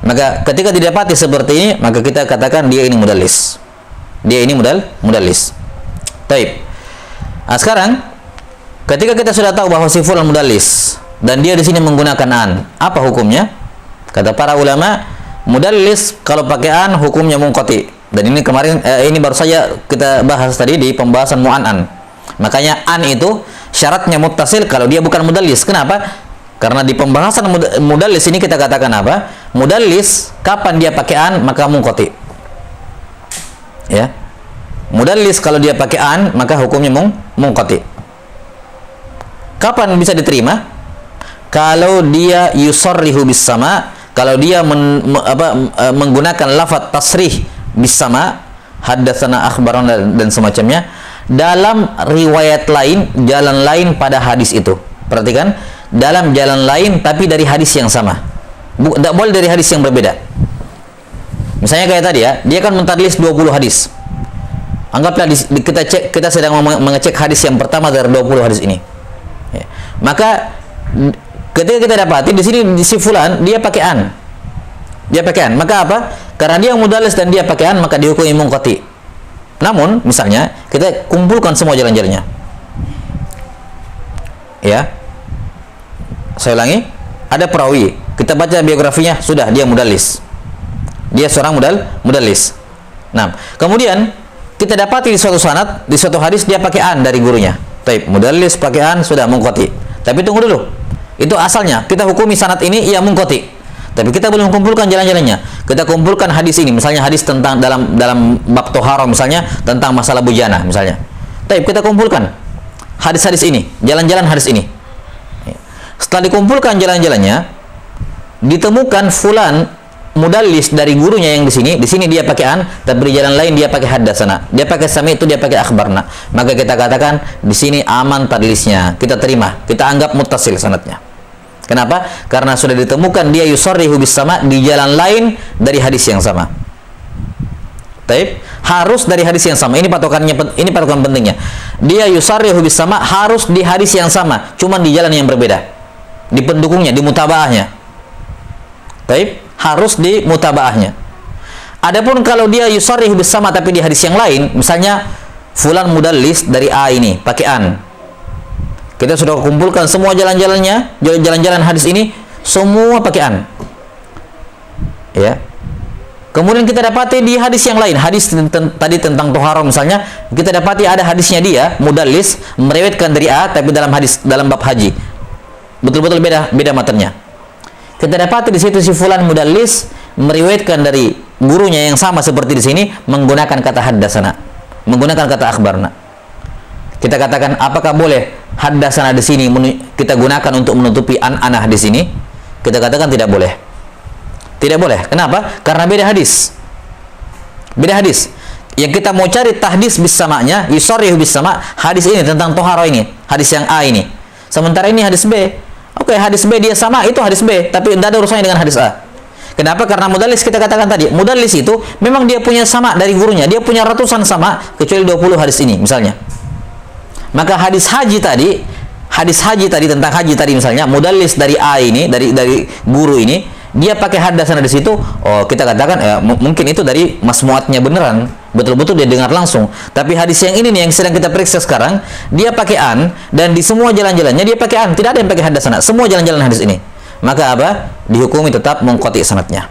Maka ketika didapati seperti ini, maka kita katakan dia ini mudallis. Dia ini mudallis. Taib. Nah, sekarang ketika kita sudah tahu bahwa si fulan mudallis dan dia di sini menggunakan an, apa hukumnya? Kata para ulama, mudallis kalau pakai an hukumnya munqati. Dan ini kemarin ini baru saja kita bahas tadi di pembahasan mu'an'an. Makanya an itu syaratnya muttasil kalau dia bukan mudallis. Kenapa? Karena di pembahasan mudallis ini kita katakan apa? Mudallis kapan dia pakai an maka munqati. Ya. Mudallis kalau dia pakai an maka hukumnya munqati. Kapan bisa diterima? Kalau dia yusarrihu bis sama, kalau dia menggunakan lafaz tasrih bis sama, haddatsana akhbarana dan semacamnya, dalam riwayat lain, jalan lain pada hadis itu. Perhatikan, dalam jalan lain tapi dari hadis yang sama. Tidak boleh dari hadis yang berbeda. Misalnya kayak tadi ya, dia kan mentadlis 20 hadis. Anggaplah kita sedang mengecek hadis yang pertama dari 20 hadis ini. Ya. Maka ketika kita dapati di sini di si fulan dia pakai an. Dia pakai an. Maka apa? Karena dia mudallis dan dia pakai an, maka dihukumi munqati. Namun, misalnya kita kumpulkan semua jalan-jalannya. Ya. Saya ulangi, ada perawi, kita baca biografinya, sudah dia mudallis. Dia seorang mudallis. Nah, kemudian kita dapati di suatu sanad, di suatu hadis dia pakai an dari gurunya. Taib, mudallis pakai an sudah munqati. Tapi tunggu dulu. Itu asalnya kita hukumi sanad ini ia munqati. Tapi kita belum kumpulkan jalan-jalannya. Kita kumpulkan hadis ini, misalnya hadis tentang dalam bab tohara, misalnya tentang masalah bujana misalnya. Taib, kita kumpulkan hadis-hadis ini, jalan-jalan hadis ini. Setelah dikumpulkan jalan-jalannya, ditemukan fulan mudallis dari gurunya yang di sini dia pakai an, tapi di jalan lain dia pakai haddatsana, dia pakai sami itu dia pakai akhbarna. Maka kita katakan di sini aman tadlisnya, kita terima, kita anggap muttasil sanadnya. Kenapa? Karena sudah ditemukan dia yusarrihu bis sama di jalan lain dari hadis yang sama. Taib, harus dari hadis yang sama. Ini patokannya, ini patokan pentingnya. Dia yusarrihu bis sama harus di hadis yang sama, cuman di jalan yang berbeda. Di pendukungnya, di mutabaahnya. Taib, harus di mutabaahnya. Adapun kalau dia yusarrih bis sama tapi di hadis yang lain, misalnya fulan mudallis dari A ini pakai an. Kita sudah kumpulkan semua jalan-jalan hadis ini, semua pakai an. Ya. Kemudian kita dapati di hadis yang lain, hadis tadi tentang toharo misalnya, kita dapati ada hadisnya dia mudallis meriwayatkan dari A tapi dalam bab haji. Betul-betul beda matanya. Kita dapati di situ si fulan mudallis meriwayatkan dari gurunya yang sama seperti di sini menggunakan kata haddasana, menggunakan kata akhbarna. Kita katakan apakah boleh haddasana di sini kita gunakan untuk menutupi an-anah di sini? Kita katakan tidak boleh. Tidak boleh. Kenapa? Karena beda hadis. Beda hadis. Yang kita mau cari tahdis bis sama'nya, yusarrihu bis sama', hadis ini tentang toharo ini, hadis yang A ini. Sementara ini hadis B. Oke, hadis B dia sama, itu hadis B, tapi tidak ada urusannya dengan hadis A. Kenapa? Karena mudallis kita katakan tadi, mudallis itu memang dia punya sama dari gurunya, dia punya ratusan sama kecuali 20 hadis ini misalnya. Maka hadis haji tadi tentang haji tadi misalnya, mudallis dari A ini, dari guru ini, dia pakai haddasana di situ, oh kita katakan mungkin itu dari masmuatnya beneran, betul-betul dia dengar langsung. Tapi hadis yang ini nih yang sedang kita periksa sekarang, dia pakai an dan di semua jalan-jalannya dia pakai an, tidak ada yang pakai haddasana, semua jalan-jalan hadis ini. Maka apa? Dihukumi tetap mengqati sanadnya.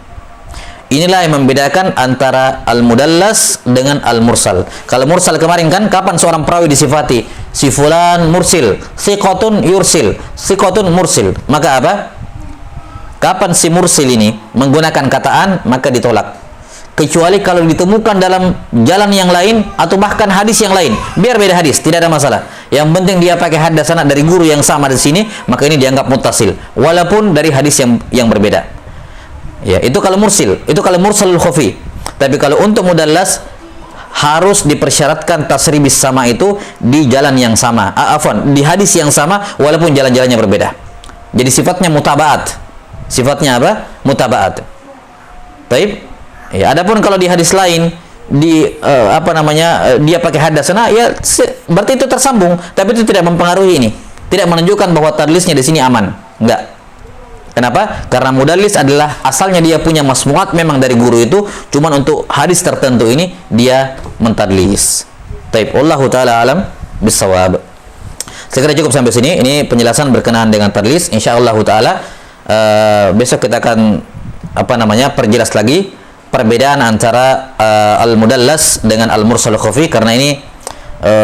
Inilah yang membedakan antara al-mudallas dengan al-mursal. Kalau mursal kemarin kan kapan seorang perawi disifati si fulan mursil, thiqatun yursil, thiqatun mursil. Maka apa? Kapan si mursil ini menggunakan kataan, maka ditolak. Kecuali kalau ditemukan dalam jalan yang lain atau bahkan hadis yang lain. Biar beda hadis, tidak ada masalah. Yang penting dia pakai haddasana dari guru yang sama di sini, maka ini dianggap muttasil walaupun dari hadis yang berbeda. Ya, itu kalau mursil, itu kalau mursalul khafi. Tapi kalau untuk mudallas harus dipersyaratkan tasribis sama itu di jalan yang sama. Di hadis yang sama walaupun jalan-jalannya berbeda. Jadi sifatnya mutabaat. Sifatnya apa? Mutabaat. Baik. Ya, adapun kalau di hadis lain dia pakai haddasana, ya berarti itu tersambung, tapi itu tidak mempengaruhi ini. Tidak menunjukkan bahwa tadlisnya di sini aman. Enggak. Kenapa? Karena mudallis adalah asalnya dia punya masmuat memang dari guru itu, cuman untuk hadis tertentu ini dia mentadlis. Baik, wallahu taala alam bisawab. Segera cukup sampai sini. Ini penjelasan berkenaan dengan tadlis. Insyaallah taala besok kita akan perjelas lagi perbedaan antara al-mudallas dengan al-mursal khafi, karena ini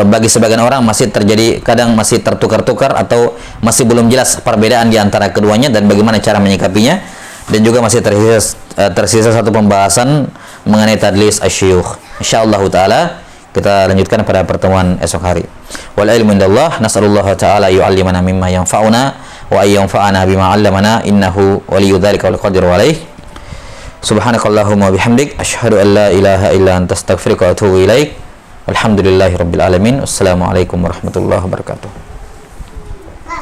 bagi sebagian orang masih terjadi, kadang masih tertukar-tukar atau masih belum jelas perbedaan di antara keduanya dan bagaimana cara menyikapinya, dan juga masih tersisa satu pembahasan mengenai tadlis asy-syuyukh. Insyaallah taala kita lanjutkan pada pertemuan esok hari. Wal ilmu indallah, nas'alullah taala yu'allimana mimma yanfa'una wa ayyanfa'ana bima 'allamana, innahu waliyyu dzalika wal qadiru alaih. Subhanakallahumma bihamdik asyhadu an la ilaha illa anta astaghfiruka wa atubu ilaik. Alhamdulillahirabbil alamin. Wassalamualaikum warahmatullahi wabarakatuh.